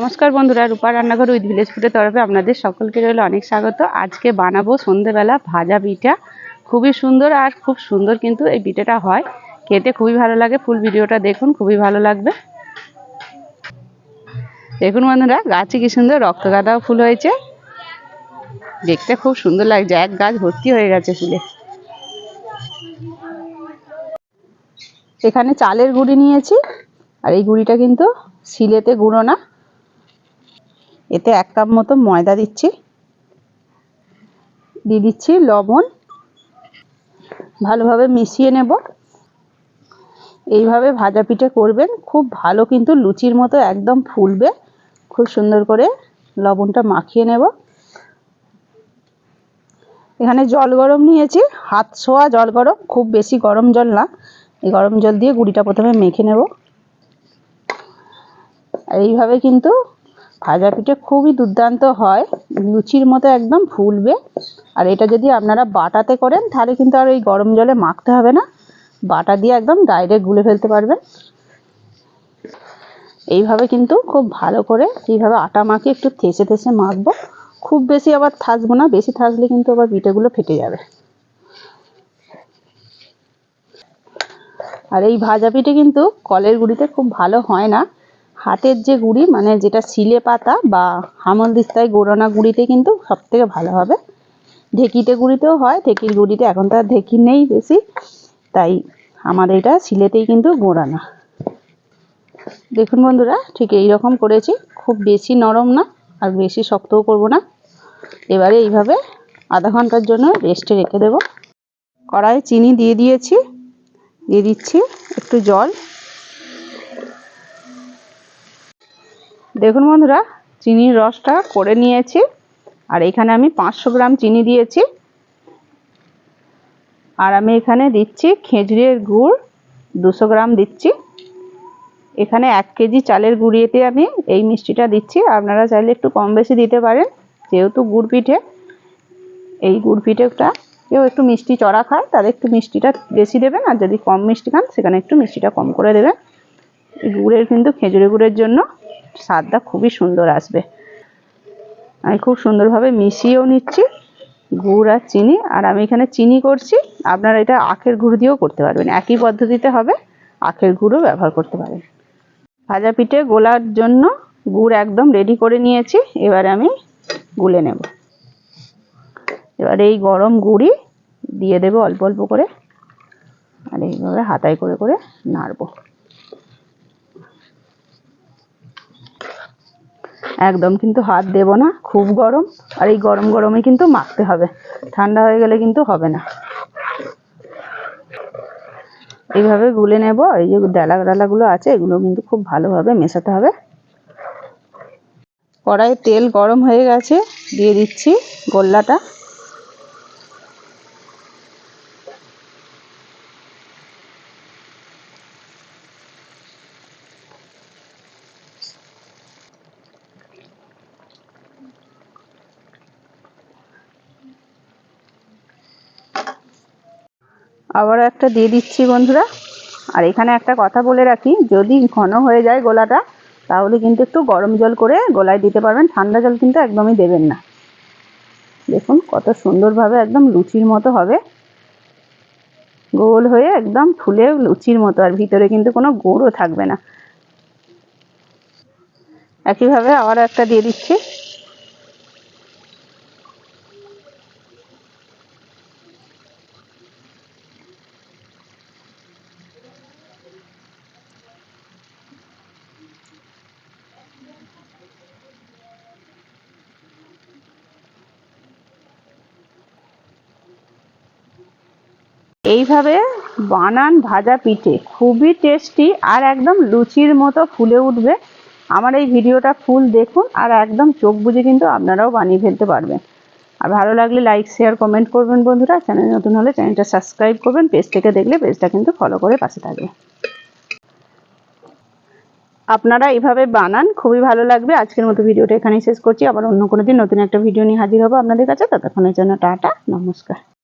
নমস্কার বন্ধুরা, রূপা রান্নাঘর উইথ ভিলেজ ফুডের তরফে আপনাদের সকলকে রইল অনেক স্বাগত। আজকে বানাবো সন্ধ্যেবেলা ভাজা পিঠা। খুবই সুন্দর আর খুব সুন্দর কিন্তু এই পিঠাটা হয়, খেতে খুবই ভালো লাগে। ফুল ভিডিওটা দেখুন, খুবই ভালো লাগবে। দেখুন বন্ধুরা, গাছে কি সুন্দর রক্তগাঁদাও ফুল হয়েছে, দেখতে খুব সুন্দর লাগছে। এক গাছ ভর্তি হয়ে গেছে ফুলে। এখানে চালের গুঁড়ি নিয়েছি, আর এই গুঁড়িটা কিন্তু শিলেতে গুঁড়ো না। এতে 1 কাপ মতো ময়দা দিচ্ছি, দিয়ে দিচ্ছি লবণ। ভালোভাবে মিশিয়ে নেব। এইভাবে ভাজা পিঠে করবেন, খুব ভালো কিন্তু লুচির মতো একদম ফুলবে। খুব সুন্দর করে লবণটা মাখিয়ে নেব। এখানে জল গরম নিয়েছি, হাত ছোঁয়া জল গরম, খুব বেশি গরম জল না। এই গরম জল দিয়ে গুঁড়িটা প্রথমে মেখে নেব। এইভাবে কিন্তু ভাজা পিঠে খুবই দুর্দান্ত হয়, লুচির মতো একদম ফুলবে। আর এটা যদি আপনারা বাটাতে করেন তাহলে কিন্তু আর এই গরম জলে মাখতে হবে না, বাটা দিয়ে একদম ডাইরেক্ট গুলে ফেলতে পারবেন। এইভাবে কিন্তু খুব ভালো করে এইভাবে আটা মাখে একটু থেসে থেসে মাখবো। খুব বেশি আবার থাসবো না, বেশি থাসলে কিন্তু আবার পিঠেগুলো ফেটে যাবে। আর এই ভাজা পিঠে কিন্তু কলের গুঁড়িতে খুব ভালো হয় না, হাতের যে গুঁড়ি মানে যেটা শিলে পাতা বা হামানদিস্তায় গোড়ানো গুঁড়িতে কিন্তু সব থেকে ভালো হবে। ঢেঁকিতে গুঁড়িতেও হয়, ঢেঁকির গুঁড়িতে এখন তো আর ঢেঁকি নেই বেশি, তাই আমাদের এটা শিলেতেই কিন্তু গোড়ানো। দেখুন বন্ধুরা, ঠিক এই রকম করেছি, খুব বেশি নরম না আর বেশি শক্তও করব না। এবারে এইভাবে আধা ঘন্টার জন্য রেস্টে রেখে দেব। কড়াইয়ে চিনি দিয়ে দিয়েছি, দিয়ে দিচ্ছি একটু জল। দেখুন বন্ধুরা, চিনির রসটা করে নিয়েছি, আর এখানে আমি 500 গ্রাম চিনি দিয়েছি। আর আমি এখানে দিচ্ছি খেজুরের গুড় 200 গ্রাম দিচ্ছি। এখানে 1 কেজি চালের গুঁড়িতে আমি এই মিষ্টিটা দিচ্ছি, আপনারা চাইলে একটু কম বেশি দিতে পারেন। যেহেতু গুড় পিঠে, এই গুড় পিঠেটা কেউ একটু মিষ্টি চড়া খায়, তাদের একটু মিষ্টিটা বেশি দেবেন, আর যদি কম মিষ্টি খান সেখানে একটু মিষ্টিটা কম করে দেবেন। গুড়ের কিন্তু খেজুরের গুড়ের জন্য স্বাদটা খুবই সুন্দর আসবে। আমি খুব সুন্দরভাবে মিশিয়েও নিচ্ছি গুড় আর চিনি। আর আমি এখানে চিনি করছি, আপনারা এটা আখের গুড় দিয়েও করতে পারবেন, একই পদ্ধতিতে হবে, আখের গুড়ও ব্যবহার করতে পারেন। ভাজা পিঠে গোলার জন্য গুড় একদম রেডি করে নিয়েছি, এবারে আমি গুলে নেব। এবার এই গরম গুড়ি দিয়ে দেবো অল্প অল্প করে, আর এইভাবে হাতায় করে করে নাড়বো। একদম কিন্তু হাত দেব না, খুব গরম, আর এই গরম গরমে কিন্তু মাখতে হবে, ঠান্ডা হয়ে গেলে কিন্তু হবে না। এইভাবে গুলে নেব। এই যে ডালাগুলো আছে এগুলো কিন্তু খুব ভালোভাবে মেশাতে হবে। কড়াইয়ে তেল গরম হয়ে গেছে, দিয়ে দিচ্ছি গোল্লাটা। আবার একটা দিয়ে দিচ্ছি বন্ধুরা। আর এখানে একটা কথা বলে রাখি, যদি ঘন হয়ে যায় গোলাটা তাহলে কিন্তু একটু গরম জল করে গোলায় দিতে পারবেন, ঠান্ডা জল কিন্তু একদমই দেবেন না। দেখুন কত সুন্দরভাবে একদম লুচির মতো হবে, গোল হয়ে একদম ফুলে লুচির মতো, আর ভিতরে কিন্তু কোনো গুঁড়ো থাকবে না। একইভাবে আবার একটা দিয়ে দিচ্ছি। এইভাবে বানান ভাজা পিঠে, খুবই টেস্টি আর একদম লুচির মতো ফুলে উঠবে। আমার এই ভিডিওটা ফুল দেখুন, আর একদম চোখ বুজে কিন্তু আপনারাও বানিয়ে ফেলতে পারবেন। আর ভালো লাগলে লাইক শেয়ার কমেন্ট করবেন বন্ধুরা। চ্যানেল নতুন হলে চ্যানেলটা সাবস্ক্রাইব করবেন, পেজ থেকে দেখলে পেজটা কিন্তু ফলো করে পাশে থাকবে। আপনারা এইভাবে বানান, খুবই ভালো লাগবে। আজকের মতো ভিডিওটা এখানেই শেষ করছি, আবার অন্য কোনো দিন নতুন একটা ভিডিও নিয়ে হাজির হবো আপনাদের কাছে। ততক্ষণের জন্য টাটা, নমস্কার।